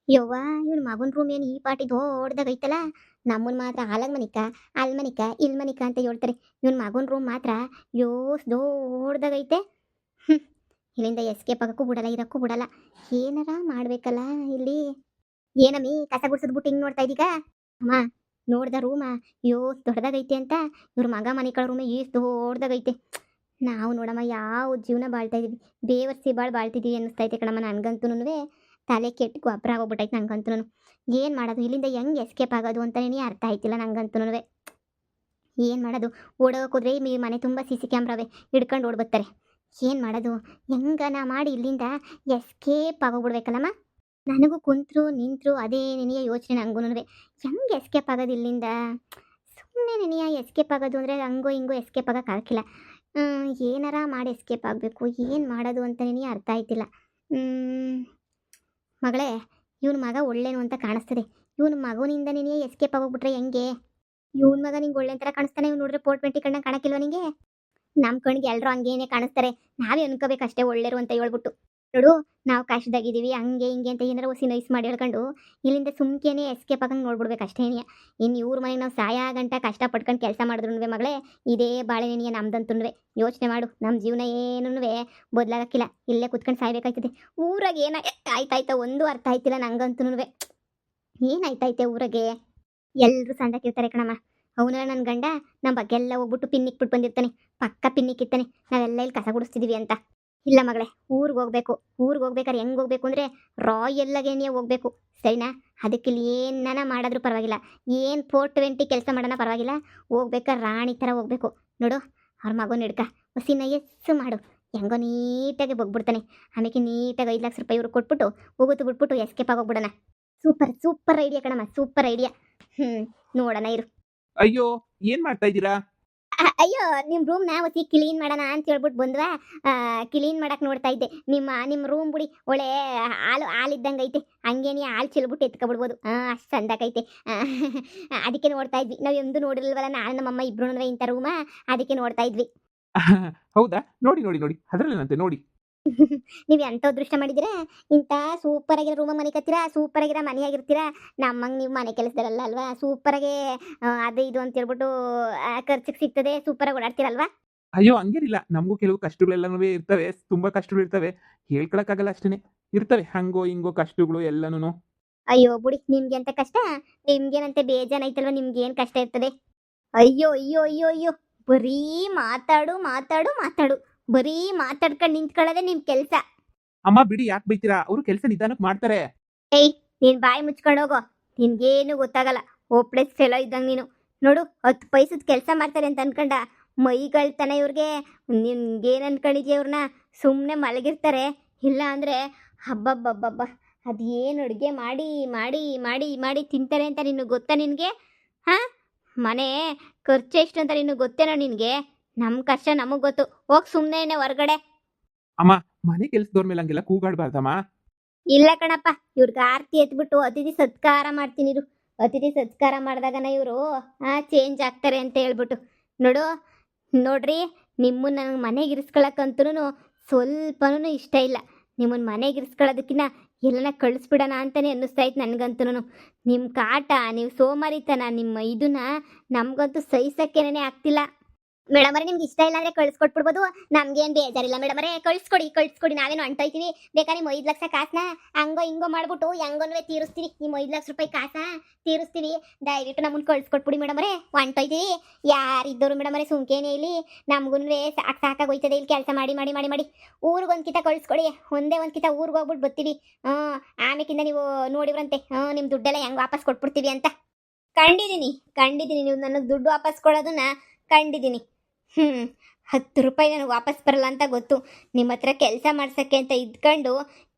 ಯವ್ವ ಇವ್ನ ಮಗನ ರೂಮ್ ಏನು ಈ ಪಾಟಿ ದೊಡ್ಡದಾಗೈತಲ್ಲ. ನಮ್ಮನ್ ಮಾತ್ರ ಅಲಗ್ ಮನಿಕ ಅಲ್ ಮನಿಕ ಇಲ್ ಮನಿಕ ಅಂತ ಹೇಳ್ತಾರೆ. ಇವ್ನ ಮಗನ ರೂಮ್ ಮಾತ್ರ ಯೋಸ್ ದೊಡ್ಡದಾಗೈತೆ. ಹ್ಮ್. ಇಲ್ಲಿಂದ ಎಸ್ಕೇಪ್ ಆಗಕ್ಕೂ ಬಿಡಲ್ಲ, ಇರಕ್ಕೂ ಬಿಡಲ್ಲ. ಏನಾರ ಮಾಡ್ಬೇಕಲ್ಲ ಇಲ್ಲಿ. ಏನಮ್ಮಿ ಕಸ ಗುಡ್ಸದ್ಬಿಟ್ಟು ಹಿಂಗ್ ನೋಡ್ತಾ ಇದೀಗ? ಅಮ್ಮ, ನೋಡ್ದ ರೂಮ ಯೋಸ್ ದೊಡ್ಡದಾಗೈತೆ ಅಂತ. ಇವ್ರ ಮಗ ಮನಿಕಳ ರೂಮ್ ಈಸ್ ದೊಡ್ಡದಾಗೈತೆ. ನಾವು ನೋಡಮ್ಮ ಯಾವ ಜೀವನ ಬಾಳ್ತಾ ಇದೀವಿ, ಬೇವರ್ಸಿ ಬಾಳ್ತಿದೀವಿ ಅನ್ನಿಸ್ತೈತೆ ಕಣಮ್ಮ ನನ್ಗಂತೂನುವೆ. ತಲೆ ಕೆಟ್ಟು ಗೊಬ್ಬರ ಆಗೋಗ್ಬಿಟ್ಟೈತೆ ನಂಗಂತೂ. ಏನು ಮಾಡೋದು, ಇಲ್ಲಿಂದ ಹೆಂಗೆ ಎಸ್ಕೇಪ್ ಆಗೋದು ಅಂತಲೇ ಅರ್ಥ ಆಯ್ತಿಲ್ಲ ನಂಗಂತೂನುವೆ. ಏನು ಮಾಡೋದು, ಓಡೋಗೋದ್ರೆ ಈ ಮನೆ ತುಂಬ ಸಿ ಸಿ ಕ್ಯಾಮ್ರಾವೆ, ಹಿಡ್ಕೊಂಡು ಓಡ್ಬರ್ತಾರೆ. ಏನು ಮಾಡೋದು, ಹೆಂಗನ ಮಾಡಿ ಇಲ್ಲಿಂದ ಎಸ್ಕೇಪ್ ಆಗೋಗ್ಬಿಡ್ಬೇಕಲ್ಲಮ್ಮ. ನನಗೂ ಕುಂತ್ರು ನಿಂತರು ಅದೇ ನೆನೆಯ ಯೋಚನೆ ನಂಗೂನುವೆ. ಹೆಂಗೆ ಎಸ್ಕೇಪ್ ಆಗೋದು ಇಲ್ಲಿಂದ? ಸುಮ್ಮನೆ ನೆನೆಯ ಎಸ್ಕೇಪ್ ಆಗೋದು ಅಂದರೆ ಹಂಗೋ ಹಿಂಗೋ ಎಸ್ಕೇಪ್ ಆಗೋಕ್ಕಾಗ್ತಿಲ್ಲ. ಏನಾರ ಮಾಡಿ ಎಸ್ಕೇಪ್ ಆಗಬೇಕು, ಏನು ಮಾಡೋದು ಅಂತಲೇ ಅರ್ಥ ಆಯ್ತಿಲ್ಲ. ಮಗಳೇ, ಇವನ ಮಗ ಒಳ್ಳೇನು ಅಂತ ಕಾಣಿಸ್ತದೆ. ಇವನ ಮಗನಿಂದನೇ ಎಸ್ಕೇಪ್ ಆಗೋಗ್ಬಿಟ್ರೆ ಹೆಂಗೆ? ಇವನ ಮಗ ನಿಂಗೆ ಒಳ್ಳೆ ಥರ ಕಾಣಿಸ್ತಾನೆ, ಇವ್ನು ನೋಡಿದ್ರೆ ಪೋರ್ಟ್ ಮೆಂಟಿ ಕಣ್ಣ ಕಾಣಕ್ಕಿಲ್ವ ನಿಂಗೆ? ನಮ್ಮ ಕಣ್ಣಿಗೆ ಎಲ್ಲರೂ ಹಂಗೇನೆ ಕಾಣಿಸ್ತಾರೆ. ನಾವೇ ಅನ್ಕೋಬೇಕಷ್ಟೇ ಒಳ್ಳೆರು ಅಂತ ಹೇಳ್ಬಿಟ್ಟು. ನೋಡು, ನಾವು ಕಷ್ಟದಾಗಿದ್ದೀವಿ ಹಂಗೆ ಹಿಂಗೆ ಅಂತ ಏನಾರ ಹೊಸಿ ನೈಸ್ ಮಾಡಿ ಹೇಳ್ಕೊಂಡು ಇಲ್ಲಿಂದ ಸುಮ್ಕೇನೆ ಎಸ್ಕೇಪ್ ಆಗಂಗೆ ನೋಡ್ಬಿಡ್ಬೇಕು ಅಷ್ಟೇನೆ. ಇನ್ನು ಇವ್ರ ಮನೆಗೆ ನಾವು ಸಾಯ ಗಂಟ ಕಷ್ಟ ಪಟ್ಕೊಂಡು ಕೆಲಸ ಮಾಡಿದ್ರು ಮಗಳೇ, ಇದೇ ಬಾಳೆನೆನೆಯ ನಮ್ದಂತುನುವೆ. ಯೋಚನೆ ಮಾಡು, ನಮ್ಮ ಜೀವನ ಏನೂ ಬದಲಾಗಕ್ಕಿಲ್ಲ, ಇಲ್ಲೇ ಕುತ್ಕೊಂಡು ಸಾಯ್ಬೇಕಾಯ್ತದೆ. ಊರಾಗ ಆಯ್ತಾಯ್ತಾ ಒಂದು ಅರ್ಥ ಆಯ್ತಿಲ್ಲ ನಂಗಂತುನುವೆ. ಏನಾಯ್ತೈತೆ ಊರಾಗೆ? ಎಲ್ಲರೂ ಸಂದಕ್ಕಿರ್ತಾರೆ ಕಣಮ್ಮ. ಅವನ ನನ್ನ ಗಂಡ ನಮ್ಮ ಬಗ್ಗೆ ಎಲ್ಲ ಹೋಗ್ಬಿಟ್ಟು ಪಿನ್ನಿಕ್ಬಿಟ್ಟು ಬಂದಿರ್ತಾನೆ. ಪಕ್ಕ ಪಿನ್ನಿಕ್ಕಿರ್ತಾನೆ ನಾವೆಲ್ಲ ಇಲ್ಲಿ ಕಸ ಗುಡಿಸ್ತಿದೀವಿ ಅಂತ. ಇಲ್ಲ ಮಗಳೇ, ಊರಿಗೆ ಹೋಗ್ಬೇಕು. ಊರಿಗೆ ಹೋಗ್ಬೇಕಾದ್ರೆ ಹೆಂಗೆ ಹೋಗ್ಬೇಕು ಅಂದರೆ ರಾಯಲ್ಲಾಗೇನೆ ಹೋಗ್ಬೇಕು, ಸರಿನಾ? ಅದಕ್ಕೆ ಇಲ್ಲಿ ಏನನ ಮಾಡಿದ್ರೂ ಪರವಾಗಿಲ್ಲ, ಏನು 420 ಕೆಲಸ ಮಾಡೋಣ ಪರವಾಗಿಲ್ಲ, ಹೋಗ್ಬೇಕಾದ್ರೆ ರಾಣಿ ಥರ ಹೋಗ್ಬೇಕು. ನೋಡು, ಅವ್ರ ಮಗನ ಹಿಡ್ಕ ಹೊಸಿನ ಎಸ್ಸು ಮಾಡು, ಹೆಂಗೋ ನೀಟಾಗಿ ಬಗ್ಬಿಡ್ತಾನೆ. ಆಮೇಲೆ ನೀಟಾಗಿ 5 ಲಕ್ಷ ರೂಪಾಯಿ ಇವ್ರಿಗೆ ಕೊಟ್ಬಿಟ್ಟು ಹೋಗೋದು ಬಿಟ್ಬಿಟ್ಟು ಎಸ್ಕೇಪ್ ಆಗೋಗ್ಬಿಡೋಣ. ಸೂಪರ್ ಸೂಪರ್ ಐಡಿಯಾ ಕಣಮ್ಮ, ಸೂಪರ್ ಐಡಿಯಾ. ನೋಡೋಣ ಇರು. ಅಯ್ಯೋ, ಏನ್ ಮಾಡ್ತಾ ಇದ್ದೀರಾ? ಅಯ್ಯೋ, ನಿಮ್ಮ ರೂಮ್ನ ಹೊಸಿ ಕ್ಲೀನ್ ಮಾಡೋಣ ಅಂತ ಹೇಳ್ಬಿಟ್ಟು ಬಂದ್ವಾ. ಕ್ಲೀನ್ ಮಾಡಕ್ಕೆ ನೋಡ್ತಾ ಇದ್ದೆ. ನಿಮ್ಮ ರೂಮ್ ಬಿಡಿ ಒಳ್ಳೆ ಹಾಲಿದ್ದಂಗೆ ಐತೆ. ಹಂಗೇನೆ ಹಾಲು ಚೆಲ್ಬಿಟ್ಟು ಎತ್ಕೊಬಿಡ್ಬೋದು. ಅಷ್ಟು ಚಂದಾಗೈತೆ. ಅದಕ್ಕೆ ನೋಡ್ತಾ ಇದ್ವಿ. ನಾವು ಎಂದು ನೋಡಿರಲ್ವಲ್ಲ, ನಾನು ನಮ್ಮಮ್ಮ ಇಬ್ರು ಇಂಥ ರೂಮ. ಅದಕ್ಕೆ ನೋಡ್ತಾ ಇದ್ವಿ. ಹೌದಾ? ನೋಡಿ ನೋಡಿ ನೋಡಿ, ಅದ್ರಲ್ಲೇನಂತೆ ನೋಡಿ. ನೀವು ಎಂಥ ಅದೃಷ್ಟ ಮಾಡಿದ್ದೀರಾ, ಇಂಥ ಸೂಪರ್ ಆಗಿರೋ ರೂಮ ಮನೆ ಕತ್ತೀರಾ, ಸೂಪರ್ ಆಗಿರೋ ಮನೆಯಾಗಿರ್ತೀರಾ. ನಮ್ಮಂಗೆ ನೀವು ಮನೆ ಕೆಲಸದಾರಲ್ಲ ಅಲ್ವಾ, ಸೂಪರಾಗೆ ಅದು ಇದು ಅಂತ ಹೇಳ್ಬಿಟ್ಟು ಖರ್ಚಿಗೆ ಸಿಗ್ತದೆ, ಸೂಪರಾಗಿ ಓಡಾಡ್ತೀರಲ್ವಾ. ಅಯ್ಯೋ, ಹಂಗೇನಿಲ್ಲ, ನಮಗೂ ಕೆಲವು ಕಷ್ಟಗಳೆಲ್ಲನೂ ಇರ್ತವೆ, ತುಂಬಾ ಕಷ್ಟಗಳು ಇರ್ತವೆ. ಹೇಳ್ಕೊಳಕ್ಕಾಗಲ್ಲ ಅಷ್ಟೇನೆ, ಇರ್ತವೆ ಹಂಗೋ ಹಿಂಗೋ ಕಷ್ಟಗಳು ಎಲ್ಲನೂ. ಅಯ್ಯೋ ಬಿಡಿ, ನಿಮ್ಗೆ ಎಂತ ಕಷ್ಟ? ನಿಮ್ಗೇನಂತೆ ಬೇಜಾನ್ ಐತಲ್ವ, ನಿಮ್ಗೇನು ಕಷ್ಟ ಇರ್ತದೆ? ಅಯ್ಯೋ ಅಯ್ಯೋ ಅಯ್ಯೋ ಅಯ್ಯೋ, ಬರೀ ಮಾತಾಡು ಮಾತಾಡು ಮಾತಾಡು, ಬರೀ ಮಾತಾಡ್ಕೊಂಡು ನಿಂತ್ಕೊಳ್ಳೋದೇ ನಿಮ್ಮ ಕೆಲಸ. ಅಮ್ಮ ಬಿಡಿ, ಯಾಕೆ ಬೈತೀರಾ? ಅವರು ಕೆಲಸ ನಿಧಾನಕ್ಕೆ ಮಾಡ್ತಾರೆ. ಏಯ್, ನೀನ್ ಬಾಯಿ ಮುಚ್ಕೊಂಡು ಹೋಗೋ. ನಿನ್ಗೇನು ಗೊತ್ತಾಗಲ್ಲ, ಹೋಪ್ಲೆಸ್ ಫೆಲೋ ಇದ್ದಂಗೆ ನೀನು. ನೋಡು, 10 ಪೈಸದ ಕೆಲಸ ಮಾಡ್ತಾರೆ ಅಂತ ಅನ್ಕೊಂಡ ಮೈಗಳ್ತಾನೆ ಇವ್ರಿಗೆ. ನಿನ್ಗೇನು ಅನ್ಕೊಂಡಿದ್ಯ ಇವ್ರನ್ನ? ಸುಮ್ಮನೆ ಮಲಗಿರ್ತಾರೆ, ಇಲ್ಲ ಅಂದರೆ ಹಬ್ಬಬ್ಬಬ್ಬಬ್ಬ ಅದೇನು ಅಡುಗೆ ಮಾಡಿ ಮಾಡಿ ಮಾಡಿ ಮಾಡಿ ತಿಂತಾರೆ ಅಂತ ನಿನಗೆ ಗೊತ್ತಾ? ನಿನಗೆ ಹಾಂ, ಮನೆ ಖರ್ಚು ಎಷ್ಟು ಅಂತ ನಿನಗೆ ಗೊತ್ತೇನೋ ನಿನಗೆ? ನಮ್ಮ ಕಷ್ಟ ನಮಗೆ ಗೊತ್ತು. ಹೋಗಿ ಸುಮ್ಮನೆ ಹೊರಗಡೆ. ಅಮ್ಮ, ಮನೆ ಕೆಲಸದವ್ರ ಮೇಲೆ ಹಂಗೆಲ್ಲ ಕೂಗಾಡ್ಬಾರ್ದಮ್ಮ. ಇಲ್ಲ ಕಣಪ್ಪ, ಇವ್ರಿಗೆ ಆರತಿ ಎತ್ಬಿಟ್ಟು ಅತಿಥಿ ಸತ್ಕಾರ ಮಾಡ್ತೀನಿ ಇರು. ಅತಿಥಿ ಸತ್ಕಾರ ಮಾಡಿದಾಗನ ಇವರು ಚೇಂಜ್ ಆಗ್ತಾರೆ ಅಂತ ಹೇಳ್ಬಿಟ್ಟು. ನೋಡು, ನೋಡ್ರಿ, ನಿಮ್ಮನ್ನ ನನಗೆ ಮನೆಗೆ ಇರಿಸ್ಕೊಳಕ್ಕಂತೂ ಸ್ವಲ್ಪನೂ ಇಷ್ಟ ಇಲ್ಲ. ನಿಮ್ಮನ್ನ ಮನೆಗೆ ಇರಿಸ್ಕೊಳ್ಳೋದಕ್ಕಿಂತ ಎಲ್ಲನ ಕಳಿಸ್ಬಿಡೋಣ ಅಂತಲೇ ಅನ್ನಿಸ್ತಾಯ್ತು ನನಗಂತೂ. ನಿಮ್ಮ ಕಾಟ, ನೀವು ಸೋಮಾರಿತನ, ನಿಮ್ಮ ಇದನ್ನ ನಮಗಂತೂ ಸಹಿಸಕ್ಕೇನೆ ಆಗ್ತಿಲ್ಲ. ಮೇಡಮರೇ, ನಿಮ್ಗೆ ಇಷ್ಟ ಇಲ್ಲ ಅಂದರೆ ಕಳಿಸ್ಕೊಟ್ಬಿಡ್ಬೋದು, ನಮ್ಗೇನು ಬೇಜಾರಿಲ್ಲ. ಮೇಡಮರೇ, ಕಳಿಸ್ಕೊಡಿ, ನಾವೇನು ಅಂಟೋಯ್ತೀವಿ. ಬೇಕಾದ್ರೆ ನಿಮ್ಮ 5 ಲಕ್ಷ ಕಾಸನ್ನ ಹಂಗೋ ಹಿಂಗೋ ಮಾಡ್ಬಿಟ್ಟು ಹೆಂಗೋನ್ವೇ ತೀರಿಸ್ತೀವಿ. ನಿಮ್ಮ 5 ಲಕ್ಷ ರೂಪಾಯಿ ಕಾಸ ತೀರಿಸ್ತೀವಿ. ದಯವಿಟ್ಟು ನಮ್ಮನ್ನು ಕಳಿಸ್ಕೊಟ್ಬಿಡಿ ಮೇಡಮರೇ, ಹೊಂಟೋಯ್ತೀವಿ. ಯಾರಿದ್ದವರು ಮೇಡಮರೇ, ಸುಮ್ಕೇನೆ ಇಲ್ಲಿ ನಮಗೂ ಸಾಕಾಗೋಯ್ತದೆ ಇಲ್ಲಿ ಕೆಲಸ ಮಾಡಿ ಮಾಡಿ ಮಾಡಿ ಮಾಡಿ. ಊರಿಗೆ ಒಂದು ಕಿತ ಕಳಿಸ್ಕೊಡಿ, ಒಂದೇ ಒಂದು ಕಿತ ಊರಿಗೆ ಹೋಗ್ಬಿಟ್ಟು ಬರ್ತೀವಿ. ಆಮೇಕಿಂದ ನೀವು ನೋಡಿವ್ರಂತೆ ನಿಮ್ಮ ದುಡ್ಡೆಲ್ಲ ಹೆಂಗೆ ವಾಪಸ್ ಕೊಟ್ಬಿಡ್ತೀವಿ ಅಂತ. ಕಂಡಿದ್ದೀನಿ ನೀವು ನನಗೆ ದುಡ್ಡು ವಾಪಸ್ ಕೊಡೋದನ್ನ ಕಂಡಿದ್ದೀನಿ. 10 ರೂಪಾಯಿ ನನಗೆ ವಾಪಸ್ ಬರಲ್ಲ ಅಂತ ಗೊತ್ತು. ನಿಮ್ಮ ಹತ್ರ ಕೆಲಸ ಮಾಡ್ಸೋಕ್ಕೆ ಅಂತ ಇದ್ಕೊಂಡು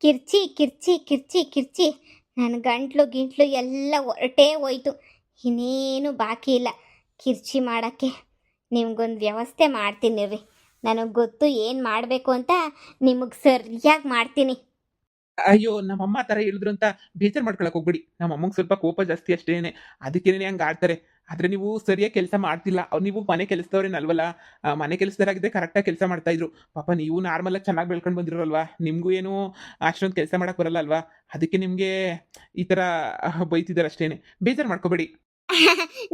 ಕಿರ್ಚಿ ಕಿರ್ಚಿ ಕಿರ್ಚಿ ಕಿರ್ಚಿ ನನ್ನ ಗಂಟ್ಲು ಗಿಂಟ್ಲು ಎಲ್ಲ ಹೊರಟೇ ಹೋಯ್ತು. ಇನ್ನೇನು ಬಾಕಿ ಇಲ್ಲ ಕಿರ್ಚಿ ಮಾಡೋಕ್ಕೆ. ನಿಮ್ಗೊಂದು ವ್ಯವಸ್ಥೆ ಮಾಡ್ತೀನಿ ರೀ, ನನಗೆ ಗೊತ್ತು ಏನು ಮಾಡಬೇಕು ಅಂತ. ನಿಮಗೆ ಸರಿಯಾಗಿ ಮಾಡ್ತೀನಿ. ಅಯ್ಯೋ, ನಮ್ಮಮ್ಮ ಆ ಥರ ಹೇಳಿದ್ರು ಅಂತ ಬೇಜಾರು ಮಾಡ್ಕೊಳಕ್ ಹೋಗ್ಬೇಡಿ. ನಮ್ಮ ಅಮ್ಮಂಗೆ ಸ್ವಲ್ಪ ಕೋಪ ಜಾಸ್ತಿ ಅಷ್ಟೇನೆ, ಅದಕ್ಕೇನೆ ಹಂಗೆ ಆಡ್ತಾರೆ. ಆದರೆ ನೀವು ಸರಿಯಾಗಿ ಕೆಲಸ ಮಾಡ್ತಿಲ್ಲ. ನೀವು ಮನೆ ಕೆಲಸದವ್ರೇನಲ್ವಲ್ಲ. ಮನೆ ಕೆಲಸದವರಾಗಿದ್ದರೆ ಕರೆಕ್ಟಾಗಿ ಕೆಲಸ ಮಾಡ್ತಾಯಿದ್ರು. ಪಾಪ ನೀವು ನಾರ್ಮಲಾಗಿ ಚೆನ್ನಾಗಿ ಬೆಳ್ಕೊಂಡು ಬಂದಿರೋರಲ್ವಾ. ನಿಮಗೂ ಏನು ಅಷ್ಟೊಂದು ಕೆಲಸ ಮಾಡಕ್ಕೆ ಬರಲ್ಲ ಅಲ್ವಾ. ಅದಕ್ಕೆ ನಿಮಗೆ ಈ ಥರ ಬೈತಿದ್ದಾರೆ ಅಷ್ಟೇನೆ. ಬೇಜಾರು ಮಾಡ್ಕೋಬೇಡಿ.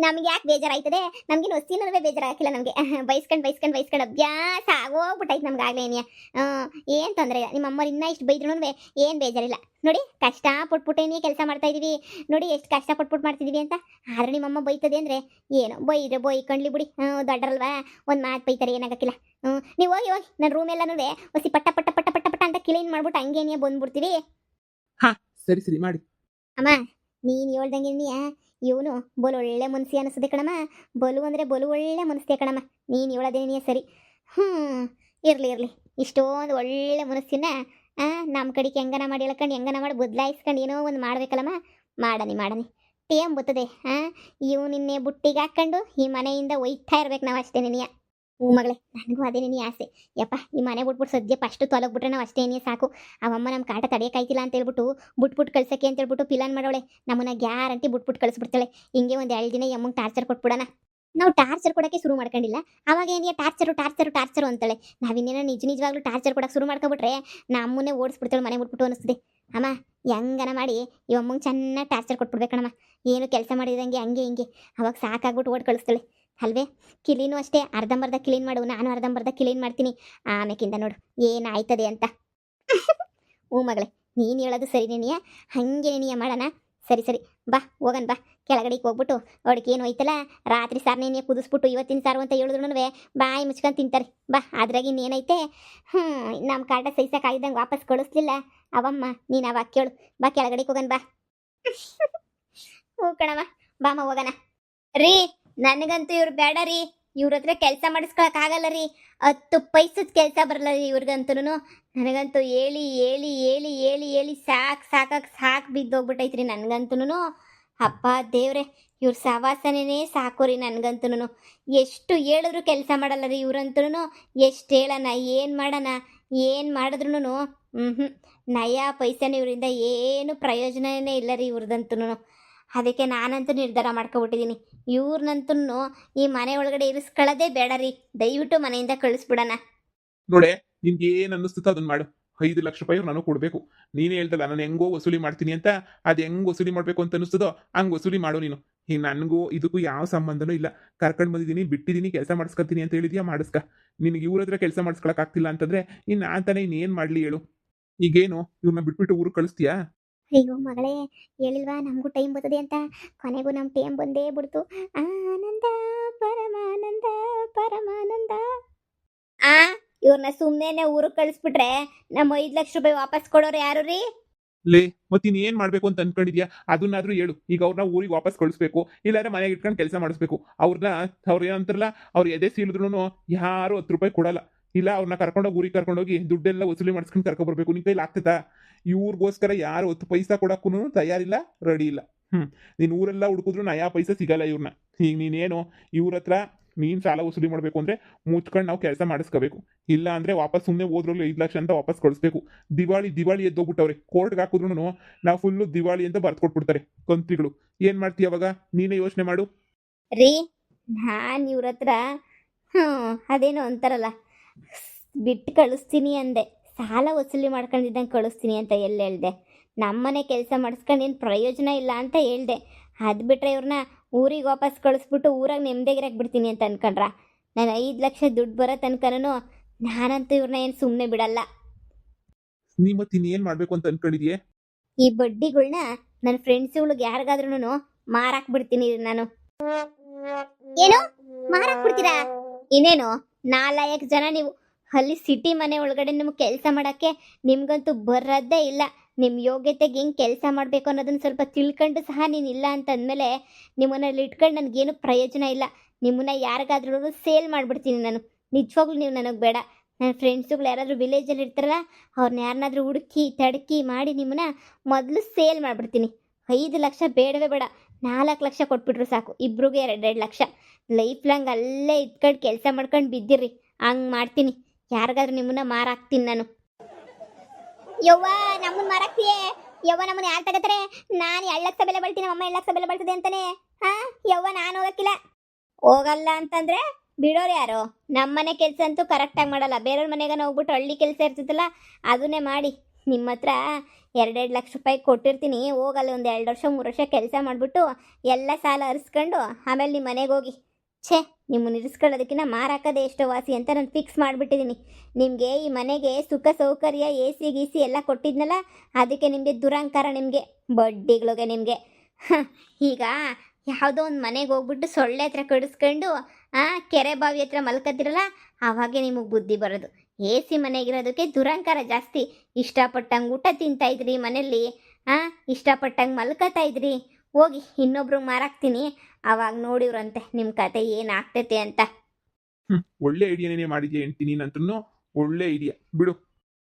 ನಮ್ಗೆ ಯಾಕೆ ಬೇಜಾರಾಯ್ತದೆ? ನಮ್ಗೇನು ಹೊಸ್ತಿನಲ್ವೇ ಬೇಜಾರಾಗಿಲ್ಲ ನಮಗೆ. ಬೈಸ್ಕೊಂಡು ಅಭ್ಯಾಸ ಆಗೋಗ್ಬಿಟ್ಟೈತೆ ನಮ್ಗೆ ಆಗ್ಲೇನಿಯ. ಏನು ತೊಂದರೆ ಇಲ್ಲ. ನಿಮ್ಮ ಅಮ್ಮರು ಇನ್ನೂ ಇಷ್ಟು ಬೈದ್ರೂ ಏನು ಬೇಜಾರಿಲ್ಲ. ನೋಡಿ ಕಷ್ಟಪಟ್ಬಿಟ್ಟೇನೇ ಕೆಲಸ ಮಾಡ್ತಾ ಇದೀವಿ. ನೋಡಿ ಎಷ್ಟು ಕಷ್ಟಪಟ್ಬಿಟ್ಟು ಮಾಡ್ತಿದೀವಿ ಅಂತ. ಆದ್ರೆ ನಿಮ್ಮಮ್ಮ ಬೈತದೆ ಅಂದರೆ ಏನು ಬೈದ್ರೆ ಬೈಕೊಂಡ್ಲಿ ಬಿಡಿ. ದೊಡ್ಡರಲ್ವಾ, ಒಂದು ಮಾತು ಬೈತಾರೆ ಏನಾಗಕ್ಕಿಲ್ಲ. ನೀವು ಹೋಗಿ ನನ್ನ ರೂಮ್ ಎಲ್ಲನೂ ಹೊಸಿ ಪಟ್ಟ ಪಟ್ಟ ಪಟ್ಟ ಪಟ್ಟ ಪಟ್ಟ ಅಂತ ಕ್ಲೀನ್ ಮಾಡ್ಬಿಟ್ಟು ಹಂಗೇನಿಯ ಬಂದ್ಬಿಡ್ತೀವಿ. ಹಾಂ, ಸರಿ ಮಾಡಿ. ಅಮ್ಮ ನೀನು ಹೇಳ್ದಂಗೆ ಇವನು ಬಲು ಒಳ್ಳೆ ಮನಸ್ಸಿ ಅನಿಸ್ತದೆ ಕಣಮ್ಮ. ಬಲು ಅಂದರೆ ಬಲು ಒಳ್ಳೆ ಮನಸ್ಸೇ ಕಣಮ್ಮ. ನೀನು ಹೇಳೋದೇನೇ ಸರಿ. ಇರಲಿ ಇಷ್ಟೊಂದು ಒಳ್ಳೆ ಮನಸ್ಸಿನ ನಮ್ಮ ಕಡೆಗೆ ಹೆಂಗನ ಮಾಡಿ ಹೇಳ್ಕೊಂಡು ಹೆಂಗನ ಮಾಡಿ ಬದಲಾಯಿಸ್ಕೊಂಡು ಏನೋ ಒಂದು ಮಾಡ್ಬೇಕಲ್ಲಮ್ಮ. ಮಾಡನಿ ಟೇಮ್ ಬರ್ತದೆ. ಇವನಿನ್ನೆ ಬುಟ್ಟಿಗೆ ಹಾಕ್ಕೊಂಡು ಈ ಮನೆಯಿಂದ ಒಯ್ತಾ ಇರ್ಬೇಕು ನಾವು ಅಷ್ಟೇ ನಿನಿಯ. ಹ್ಞೂ ಮಗಳೇ, ನನಗೂ ಅದೇ ನೀ ಆಸೆ. ಯಪ್ಪ ಈ ಮನೆ ಬಿಟ್ಬಿಟ್ಟು ಸದ್ಯ ಫಸ್ಟು ತೊಲಗ್ಬಿಟ್ರೆ ನಾವು ಅಷ್ಟೇನೇ ಸಾಕು. ಅವಮ್ಮ ನಮ್ಮ ಕಾಟ ತಡೆಯೋಕ್ಕಾಯ್ತಿಲ್ಲ ಅಂತ ಹೇಳ್ಬಿಟ್ಟು ಬಿಟ್ಬಿಟ್ಟು ಕಳ್ಸೋಕ್ಕೆ ಅಂತ ಹೇಳ್ಬಿಟ್ಟು ಪ್ಲಾನ್ ಮಾಡೋಳೆ. ನಮ್ಮನ್ನ ಗ್ಯಾರಂಟಿ ಬಿಟ್ಬಿಟ್ಟು ಕಳಿಸ್ಬಿಡ್ತಾಳೆ. ಹಿಂಗೆ ಒಂದು 2 ದಿನ ಅಮ್ಮಂಗೆ ಟಾರ್ಚರ್ ಕೊಟ್ಬಿಡೋಣ. ನಾವು ಟಾರ್ಚರ್ ಕೊಡೋಕ್ಕೆ ಶುರು ಮಾಡ್ಕೊಂಡಿಲ್ಲ. ಅವಾಗ ಏನಿಯ ಟಾರ್ಚರು ಅಂತಾಳೆ. ನಾವಿನ್ನೇನೋ ನಿಜವಾಗ್ಲೂ ಟಾರ್ಚರ್ ಕೊಡೋಕೆ ಶುರು ಮಾಡ್ಕೊಬಿಟ್ರೆ ನಮ್ಮನ್ನೇ ಓಡಿಸ್ಬಿಡ್ತಾಳೆ ಮನೆ ಬಿಟ್ಬಿಟ್ಟು ಅನಿಸ್ತದೆ. ಅಮ್ಮ ಹೆಂಗನ ಮಾಡಿ ಈ ಅಮ್ಮಂಗೆ ಚೆನ್ನಾಗಿ ಟಾರ್ಚರ್ ಕೊಟ್ಬಿಡ್ಬೇಕಣಮ್ಮ. ಏನು ಕೆಲಸ ಮಾಡಿದಂಗೆ ಹಂಗೆ ಹಿಂಗೆ ಅವಾಗ ಸಾಕಾಗ್ಬಿಟ್ಟು ಓಡಿ ಕಳಿಸ್ತಾಳೆ ಅಲ್ವೇ. ಕ್ಲೀನು ಅಷ್ಟೇ, ಅರ್ಧಂಬರ್ಧ ಕ್ಲೀನ್ ಮಾಡು, ನಾನು ಅರ್ಧಂಬರ್ಧ ಕ್ಲೀನ್ ಮಾಡ್ತೀನಿ. ಆಮೇಕಿಂದ ನೋಡು ಏನಾಯ್ತದೆ ಅಂತ. ಹ್ಞೂ ಮಗಳೇ, ನೀನು ಹೇಳೋದು ಸರಿನೇನಿಯ, ಹಾಗೆ ನೀಯ ಮಾಡೋಣ. ಸರಿ ಬಾ ಹೋಗೋಣ. ಬಾ ಕೆಳಗಡೆಗೆ ಹೋಗ್ಬಿಟ್ಟು ಅವಳಿಗೆ ಏನು ಹೋಯ್ತಲ್ಲ ರಾತ್ರಿ ಸಾರನೇನಿಯ ಕುದಿಸ್ಬಿಟ್ಟು ಇವತ್ತಿನ ಸಾರು ಅಂತ ಹೇಳಿದ್ರು ಬಾಯಿ ಮುಚ್ಕೊಂಡು ತಿಂತಾರೆ. ಬಾ ಅದ್ರಾಗ ಇನ್ನೇನೈತೆ. ನಮ್ಮ ಕಾಟ ಸೈಸಕ್ಕಾಗಿದ್ದಂಗೆ ವಾಪಸ್ ಕಳಿಸ್ಲಿಲ್ಲ ಅವಮ್ಮ. ನೀನು ಅವಾಗ ಕೇಳು. ಬಾ ಕೆಳಗಡೆಗೆ ಹೋಗೋಣ ಬಾ. ಹ್ಞೂ ಕಣವ, ಬಾಮ ಹೋಗೋಣ. ರೀ ನನಗಂತೂ ಇವ್ರು ಬೇಡ ರೀ. ಇವ್ರ ಹತ್ರ ಕೆಲಸ ಮಾಡಿಸ್ಕೊಳಕ್ಕಾಗಲ್ಲ ರೀ. 10 ಪೈಸದ ಕೆಲಸ ಬರಲ್ಲ ರೀ ಇವ್ರಿಗಂತೂ. ನನಗಂತೂ ಹೇಳಿ ಸಾಕು ಬಿದ್ದೋಗ್ಬಿಟ್ಟೈತ್ರಿ ನನಗಂತೂ. ಅಪ್ಪ ದೇವ್ರೆ, ಇವ್ರ ಸವಾಸನೇ ಸಾಕು ರೀ ನನಗಂತೂ. ಎಷ್ಟು ಹೇಳಿದ್ರು ಕೆಲಸ ಮಾಡಲ್ಲ ರೀ ಇವ್ರಂತೂ. ಎಷ್ಟು ಹೇಳೋಣ, ಏನು ಮಾಡೋಣ, ಏನು ಮಾಡಿದ್ರು ನಯಾ ಪೈಸೆನೂ ಇವರಿಂದ ಏನು ಪ್ರಯೋಜನನೇ ಇಲ್ಲ ರೀ ಇವ್ರದಂತೂ. ಅದಕ್ಕೆ ನಾನಂತೂ ನಿರ್ಧಾರ ಮಾಡ್ಕೊಬಿಟ್ಟಿದ್ದೀನಿ, ಇವ್ರನ್ನಂತೂ ಈ ಮನೆ ಒಳಗಡೆ ಇರಿಸ್ಕೊಳ್ಳೋದೇ ಬೇಡ ರೀ. ದಯವಿಟ್ಟು ಮನೆಯಿಂದ ಕಳಿಸ್ಬಿಡೋಣ. ನೋಡೆ, ನಿನ್ಗೆ ಏನು ಅನ್ನಿಸ್ತೋ ಅದನ್ನ ಮಾಡು. 5 ಲಕ್ಷ ರೂಪಾಯಿ ನಾನು ಕೊಡಬೇಕು. ನೀನೇ ಹೇಳ್ದಲ್ಲ ನಾನು ಹೆಂಗೋ ವಸೂಲಿ ಮಾಡ್ತೀನಿ ಅಂತ. ಅದು ಹೆಂಗೆ ವಸೂಲಿ ಮಾಡಬೇಕು ಅಂತ ಅನ್ನಿಸ್ತದೋ ಹಂಗೆ ವಸೂಲಿ ಮಾಡು ನೀನು. ಈಗ ನನಗೂ ಇದಕ್ಕೂ ಯಾವ ಸಂಬಂಧನೂ ಇಲ್ಲ. ಕರ್ಕೊಂಡು ಬಂದಿದ್ದೀನಿ, ಬಿಟ್ಟಿದ್ದೀನಿ, ಕೆಲಸ ಮಾಡಿಸ್ಕೊತೀನಿ ಅಂತ ಹೇಳಿದ್ಯಾ, ಮಾಡಿಸ್ಕ. ನಿನಗೆ ಇವ್ರ ಹತ್ರ ಕೆಲಸ ಮಾಡಿಸ್ಕೊಳಕ್ಕಾಗ್ತಿಲ್ಲ ಅಂತಂದರೆ ಇನ್ನು ನಾನು ತಾನೇ ಇನ್ನೇನು ಮಾಡಲಿ ಹೇಳು. ಈಗೇನು ಇವ್ರನ್ನ ಬಿಟ್ಬಿಟ್ಟು ಊರಿಗೆ ಕಳಿಸ್ತೀಯಾ? ಅಯ್ಯೋ ಮಗಳೇ, ಹೇಳಿಲ್ವಾ ನಮಗೂ ಟೈಮ್ ಬರ್ತದೆ ಅಂತ. ಕೊನೆಗೂ ನಮ್ಮ ಟೈಮ್ ಬಂದೇ ಬಿಡ್ತು. ಆನಂದ ಪರಮಾನಂದ ಪರಮಾನಂದ. ಇವ್ರನ್ನ ಸುಮ್ಮನೆ ಊರಿಗೆ ಕಳಿಸ್ಬಿಟ್ರೆ ನಮ್ಮ 5 ಲಕ್ಷ ರೂಪಾಯಿ ವಾಪಸ್ ಕೊಡೋರು ಯಾರು ರೀ? ಲೇ, ಮತ್ತೆ ನೀನು ಏನು ಮಾಡಬೇಕು ಅಂತ ಅನ್ಕೊಂಡಿದ್ಯಾ ಅದನ್ನಾದ್ರೂ ಹೇಳು. ಈಗ ಅವ್ರನ್ನ ಊರಿಗೆ ವಾಪಸ್ ಕಳಿಸ್ಬೇಕು, ಇಲ್ಲಾಂದ್ರೆ ಮನೆಗೆ ಇಟ್ಕೊಂಡು ಕೆಲಸ ಮಾಡಿಸ್ಬೇಕು. ಅವ್ರು ಏನಂತಾರಲ್ಲ, ಅವ್ರು ಎದೆ ಸೀಳಿದ್ರು ಯಾರು 10 ರೂಪಾಯಿ ಕೊಡಲ್ಲ. ಇಲ್ಲ ಅವ್ರನ್ನ ಕರ್ಕೊಂಡೋಗಿ ಊರಿಗೆ ಕರ್ಕೊಂಡೋಗಿ ದುಡ್ಡೆಲ್ಲ ವಸೂಲಿ ಮಾಡಿಸ್ಕೊಂಡು ಕರ್ಕೊಬರ್ಬೇಕು. ನಿನ್ನ ಕೈಲಿ ಆಗ್ತದಾ? ಇವ್ರಿಗೋಸ್ಕರ ಯಾರು 10 ಪೈಸಾ ಕೊಡಕ್ಕೂ ತಯಾರಿಲ್ಲ, ರೆಡಿ ಇಲ್ಲ. ನೀನು ಊರೆಲ್ಲ ಹುಡುಕಿದ್ರು ನಯಾ ಪೈಸಾ ಸಿಗಲ್ಲ ಇವ್ರನ್ನ. ಈಗ ನೀನೇನು ಇವ್ರ ಹತ್ರ ನೀನು ಸಾಲ ವಸೂಲಿ ಮಾಡಬೇಕು ಅಂದರೆ ಮುಚ್ಕೊಂಡು ನಾವು ಕೆಲಸ ಮಾಡಿಸ್ಕೋಬೇಕು. ಇಲ್ಲ ಅಂದರೆ ವಾಪಸ್ ಸುಮ್ಮನೆ ಹೋದ್ರಲ್ಲೂ 5 ಲಕ್ಷ ಅಂತ ವಾಪಸ್ ಕಳಿಸ್ಬೇಕು. ದಿವಾಳಿ ಎದ್ದೋಗ್ಬಿಟ್ಟವ್ರೆ. ಕೋರ್ಟ್ಗೆ ಹಾಕಿದ್ರು ನಾವು ಫುಲ್ಲು ದಿವಾಳಿ ಅಂತ ಬರ್ದು ಕೊಟ್ಬಿಡ್ತಾರೆ ಕಂತ್ರಿಗಳು. ಏನು ಮಾಡ್ತೀಯ ಅವಾಗ? ನೀನೇ ಯೋಚನೆ ಮಾಡು ರೀ. ನಾನು ಇವ್ರ ಹತ್ರ ಅದೇನೋ ಅಂತಾರಲ್ಲ, ಬಿಟ್ಟು ಕಳಿಸ್ತೀನಿ ಅಂದೆ. ಸಾಲ ವಸೂಲಿ ಮಾಡ್ಕೊಂಡಿದ್ದಂಗೆ ಕಳಿಸ್ತೀನಿ ಅಂತ ಎಲ್ಲಿ ಹೇಳ್ದೆ? ನಮ್ಮನೆ ಕೆಲಸ ಮಾಡಿಸ್ಕೊಂಡು ಏನು ಪ್ರಯೋಜನ ಇಲ್ಲ ಅಂತ ಹೇಳ್ದೆ. ಅದು ಬಿಟ್ಟರೆ ಇವ್ರನ್ನ ಊರಿಗೆ ವಾಪಸ್ ಕಳಿಸ್ಬಿಟ್ಟು ಊರಾಗ ನೆಮ್ಮದಿಯಾಗಿರಕ್ಕೆ ಬಿಡ್ತೀನಿ ಅಂತ ಅನ್ಕೊಂಡ್ರ? ನಾನು 5 ಲಕ್ಷ ದುಡ್ಡು ಬರೋ ತನಕನೂ ನಾನಂತೂ ಇವ್ರನ್ನ ಏನು ಸುಮ್ಮನೆ ಬಿಡಲ್ಲ. ನೀ ಮತ್ತೆ ಇನ್ನೇನು ಮಾಡಬೇಕು ಅಂತ ಅನ್ಕೊಂಡಿದ್ಯೆ? ಈ ಬಡ್ಡಿಗಳ್ನ ನನ್ನ ಫ್ರೆಂಡ್ಸ್ಗಳಿಗೆ ಯಾರಿಗಾದ್ರೂ ಮಾರಾಕ್ ಬಿಡ್ತೀನಿ ನಾನು. ಏನು ಮಾರಾಕ್ ಬಿಡ್ತೀರಾ? ಇನ್ನೇನು 4 ಜನ ನೀವು ಅಲ್ಲಿ ಸಿಟಿ ಮನೆ ಒಳಗಡೆ ನಿಮ್ಗೆ ಕೆಲಸ ಮಾಡೋಕ್ಕೆ ನಿಮ್ಗಂತೂ ಬರೋದೇ ಇಲ್ಲ. ನಿಮ್ಮ ಯೋಗ್ಯತೆಗೆ ಹೆಂಗೆ ಕೆಲಸ ಮಾಡಬೇಕು ಅನ್ನೋದನ್ನು ಸ್ವಲ್ಪ ತಿಳ್ಕೊಂಡು ಸಹ ನೀನು ಇಲ್ಲ ಅಂತಂದಮೇಲೆ ನಿಮ್ಮನ್ನಲ್ಲಿ ಇಟ್ಕೊಂಡು ನನಗೇನು ಪ್ರಯೋಜನ ಇಲ್ಲ. ನಿಮ್ಮನ್ನ ಯಾರಿಗಾದ್ರೂ ಸೇಲ್ ಮಾಡಿಬಿಡ್ತೀನಿ ನಾನು. ನಿಜವಾಗ್ಲೂ ನೀವು ನನಗೆ ಬೇಡ. ನನ್ನ ಫ್ರೆಂಡ್ಸುಗಳು ಯಾರಾದರೂ ವಿಲೇಜಲ್ಲಿ ಇರ್ತಾರಲ್ಲ, ಅವ್ರನ್ನ ಯಾರನ್ನಾದ್ರೂ ಹುಡುಕಿ ತಡಕಿ ಮಾಡಿ ನಿಮ್ಮನ್ನ ಮೊದಲು ಸೇಲ್ ಮಾಡಿಬಿಡ್ತೀನಿ. 5 ಲಕ್ಷ ಬೇಡವೇ ಬೇಡ, 4 ಲಕ್ಷ ಕೊಟ್ಬಿಟ್ರು ಸಾಕು. ಇಬ್ರಿಗೆ 2 ಲಕ್ಷ. ಲೈಫ್ ಲಾಂಗ್ ಅಲ್ಲೇ ಇಟ್ಕೊಂಡು ಕೆಲಸ ಮಾಡ್ಕೊಂಡು ಬಿದ್ದಿರ್ರಿ. ಹಂಗೆ ಮಾಡ್ತೀನಿ. ಯಾರಿಗಾದ್ರೂ ನಿಮ್ಮನ್ನ ಮಾರಾಕ್ತೀನಿ ನಾನು. ಯವ್ವ, ನಮ್ಮನ್ನ ಮಾರಾಕ್ತಿಯೇ? ಯವ್ವ ನಮ್ಮನ್ನ ಯಾರು ತಗತ್ತಾರೆ? ನಾನು 2 ಲಕ್ಷ ಬೆಲೆ ಬಾಳ್ತೀನಿ, ಅಮ್ಮ 2 ಲಕ್ಷ ಬೆಲೆ ಬಾಳ್ತದೆ ಅಂತಾನೆ. ಹಾ ಯವ್ವ ನಾನು ಹೋಗಕ್ಕಿಲ್ಲ. ಹೋಗಲ್ಲ ಅಂತಂದ್ರೆ ಬಿಡೋರು ಯಾರು? ನಮ್ಮನೆ ಕೆಲಸ ಅಂತೂ ಕರೆಕ್ಟಾಗಿ ಮಾಡಲ್ಲ, ಬೇರೆಯವ್ರ ಮನೆಗೆ ಹೋಗ್ಬಿಟ್ಟು ಹಳ್ಳಿ ಕೆಲಸ ಇರ್ತಿತ್ತಲ್ಲ ಅದನ್ನೇ ಮಾಡಿ. ನಿಮ್ಮ ಹತ್ರ 2 ಲಕ್ಷ ರೂಪಾಯಿ ಕೊಟ್ಟಿರ್ತೀನಿ, ಹೋಗಲ್ಲ ಒಂದು 2 ವರ್ಷ 3 ವರ್ಷ ಕೆಲಸ ಮಾಡಿಬಿಟ್ಟು ಎಲ್ಲ ಸಾಲ ಹರಿಸ್ಕೊಂಡು ಆಮೇಲೆ ನಿಮ್ಮ ಮನೆಗೆ ಹೋಗಿ. ಛೇ, ನಿಮ್ಮನ್ನು ಇರಿಸ್ಕೊಳ್ಳೋದಕ್ಕಿಂತ ಮಾರಾಕದೆ ಎಷ್ಟೋ ವಾಸಿ ಅಂತ ನಾನು ಫಿಕ್ಸ್ ಮಾಡಿಬಿಟ್ಟಿದ್ದೀನಿ. ನಿಮಗೆ ಈ ಮನೆಗೆ ಸುಖ ಸೌಕರ್ಯ ಎ ಸಿ ಗೀಸಿ ಎಲ್ಲ ಕೊಟ್ಟಿದ್ನಲ್ಲ, ಅದಕ್ಕೆ ನಿಮಗೆ ದುರಂಕಾರ, ನಿಮಗೆ ಬಡ್ಡಿಗಳಿಗೆ ನಿಮಗೆ. ಈಗ ಯಾವುದೋ ಒಂದು ಮನೆಗೆ ಹೋಗ್ಬಿಟ್ಟು ಸೊಳ್ಳೆ ಹತ್ರ ಕಡಿಸ್ಕೊಂಡು ಕೆರೆ ಬಾವಿ ಹತ್ರ ಮಲ್ಕತ್ತಿರಲ್ಲ, ಆವಾಗೆ ನಿಮಗೆ ಬುದ್ಧಿ ಬರೋದು. ಎ ಸಿ ಮನೆಗಿರೋದಕ್ಕೆ ದುರಂಕಾರ ಜಾಸ್ತಿ. ಇಷ್ಟಪಟ್ಟಂಗೆ ಊಟ ತಿಂತಾಯಿದ್ರಿ ಮನೇಲಿ, ಇಷ್ಟಪಟ್ಟಂಗೆ ಮಲ್ಕೋತಾ ಇದ್ರಿ. ಹೋಗಿ ಇನ್ನೊಬ್ರಿಗೆ ಮಾರಾಕ್ತೀನಿ, ಅವಾಗ ನೋಡಿವ್ರಂತೆ ನಿಮ್ಮ ಕತೆ ಏನಾಗ್ತೈತೆ ಅಂತ. ಒಳ್ಳೆ ಐಡಿಯಾನೇ ಮಾಡಿದ್ಯಾ ಹೆಂಡ್ತಿ, ನೀನಂತೂ ಒಳ್ಳೆ ಐಡಿಯಾ ಬಿಡು.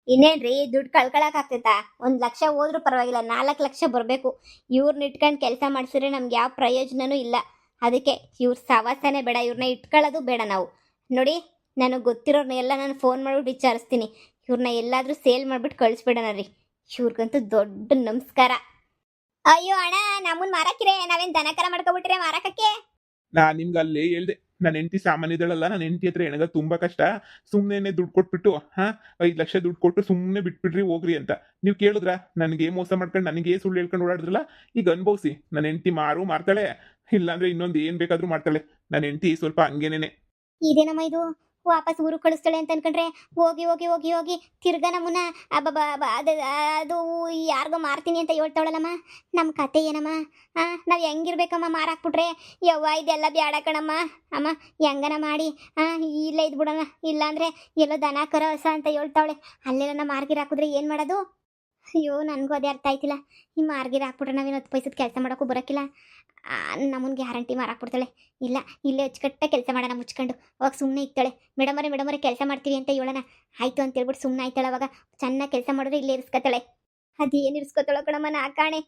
ಇನ್ನೇನ್ರಿ, ದುಡ್ಡು ಕಳ್ಕೊಳಕ್ ಆಗ್ತೈತಾ? 1 ಲಕ್ಷ ಹೋದ್ರೂ ಪರವಾಗಿಲ್ಲ, 4 ಲಕ್ಷ ಬರಬೇಕು. ಇವ್ರನ್ನ ಇಟ್ಕೊಂಡು ಕೆಲಸ ಮಾಡಿಸಿದ್ರೆ ನಮ್ಗೆ ಯಾವ ಪ್ರಯೋಜನನೂ ಇಲ್ಲ. ಅದಕ್ಕೆ ಇವ್ರ ಸವಾಸನೆ ಬೇಡ, ಇವ್ರನ್ನ ಇಟ್ಕೊಳ್ಳೋದು ಬೇಡ ನಾವು. ನೋಡಿ, ನನಗೆ ಗೊತ್ತಿರೋರ್ನೆಲ್ಲ ನಾನು ಫೋನ್ ಮಾಡ್ಬಿಟ್ಟು ವಿಚಾರಿಸ್ತೀನಿ. ಇವ್ರನ್ನ ಎಲ್ಲಾದರೂ ಸೇಲ್ ಮಾಡಿಬಿಟ್ಟು ಕಳಿಸ್ಬಿಡೋಣ ರೀ. ಇವ್ರಿಗಂತೂ ದೊಡ್ಡ ನಮಸ್ಕಾರ. ಅಯ್ಯೋ ಅಣ್ಣ, ನಮ್ಮನ್ನ ಮಾರಾಕಿರೆ, ನಾವೇನು ದನಕರ ಮಾಡ್ಕೊಬಿಟ್ರೆ ಮಾರಾಕಕ್ಕೆ? ನಾನು ನಿಮ್ಗೆ ಅಲ್ಲೇ ಹೇಳ್ದೆ, ನನ್ನ ಹೆಂಡತಿ ಸಾಮಾನ್ಯದಳಲ್ಲ, ನನ್ನ ಹೆಂಡತಿ ಹತ್ರ ಹೆಣಗ ತುಂಬಾ ಕಷ್ಟ, ಸುಮ್ಮನೆ ದುಡ್ಡು ಕೊಟ್ಬಿಟ್ಟು 5 ಲಕ್ಷ ದುಡ್ಡು ಕೊಟ್ಟು ಸುಮ್ಮನೆ ಬಿಟ್ಬಿಡ್ರಿ ಹೋಗ್ರಿ ಅಂತ ನೀವು ಕೇಳಿದ್ರ? ನನಗೆ ಮೋಸ ಮಾಡ್ಕೊಂಡು ನನಗೆ ಸುಳ್ಳು ಹೇಳ್ಕೊಂಡು ಓಡಾಡಿದ್ರಲ್ಲ, ಈಗ ಅನ್ಭವಿಸಿ. ನನ್ನ ಹೆಂಡತಿ ಮಾರ್ತಾಳೆ, ಇಲ್ಲಾಂದ್ರೆ ಇನ್ನೊಂದು ಏನು ಬೇಕಾದ್ರೂ ಮಾಡ್ತಾಳೆ. ನನ್ನ ಹೆಂಡತಿ ಸ್ವಲ್ಪ ಹಂಗೇನೇನೆ. ಇದೇನಮ್ಮ ಇದು, ವಾಪಸ್ ಊರು ಕಳಿಸ್ತಾಳೆ ಅಂತ ಅನ್ಕೊಂಡ್ರೆ ಹೋಗಿ ಹೋಗಿ ಹೋಗಿ ಹೋಗಿ ತಿರ್ಗಾ ನಮ್ಮನ್ನ ಅದು ಯಾರಿಗೋ ಮಾರ್ತೀನಿ ಅಂತ ಹೇಳ್ತಾವಳಲ್ಲಮ್ಮ. ನಮ್ಮ ಕತೆ ಏನಮ್ಮ? ನಾವು ಹೆಂಗಿರ್ಬೇಕಮ್ಮ ಮಾರಾಕ್ಬಿಟ್ರೆ? ಯವ್ವ ಇದೆಲ್ಲ ಬ್ಯಾಡ ಕಣಮ್ಮ. ಅಮ್ಮ ಹೆಂಗನ ಮಾಡಿ ಇಲ್ಲೇ ಇದ್ಬಿಡೋಣ, ಇಲ್ಲಾಂದ್ರೆ ಎಲ್ಲೋ ದನ ಕರ ಹೊಸ ಅಂತ ಹೇಳ್ತಾವಳೆ, ಅಲ್ಲೆಲ್ಲ ಮಾರ್ಗಿರ್ ಹಾಕಿದ್ರೆ ಏನು ಮಾಡೋದು? ಅಯ್ಯೋ, ನನಗೂ ಅದೇ ಅರ್ಥ ಆಯ್ತಿಲ್ಲ. ಈ ಮಾರ್ಗಿರ್ ಹಾಕ್ಬಿಟ್ರೆ ನಾವೇನು 10 ಪೈಸದ ಕೆಲಸ ಮಾಡೋಕ್ಕೂ ಬರೋಕ್ಕಿಲ್ಲ. ನಮ್ಮನ್ನ ಗ್ಯಾರಂಟಿ ಮಾರಾಕ್ಬಿಡ್ತಾಳೆ. ಇಲ್ಲ, ಇಲ್ಲೇ ಅಚ್ಚುಕಟ್ಟ ಕೆಲಸ ಮಾಡೋಣ ಮುಚ್ಕೊಂಡು. ಅವಾಗ ಸುಮ್ಮನೆ ಇಕ್ತಾಳೆ. ಮೇಡಮರೇ ಕೆಲಸ ಮಾಡ್ತೀವಿ ಅಂತ ಹೇಳೋಣ, ಆಯಿತು ಅಂತ ಹೇಳ್ಬಿಟ್ಟು ಸುಮ್ಮನೆ ಆಯ್ತಾಳೆ. ಅವಾಗ ಚೆನ್ನಾಗಿ ಕೆಲಸ ಮಾಡಿದ್ರೆ ಇಲ್ಲೇ ಇರಿಸ್ಕೊತಾಳೆ. ಅದೇನು ಇರಿಸ್ಕೊತಾಳೋ ಕಣಮ್ಮ, ನಾ ಕಾಣೆ.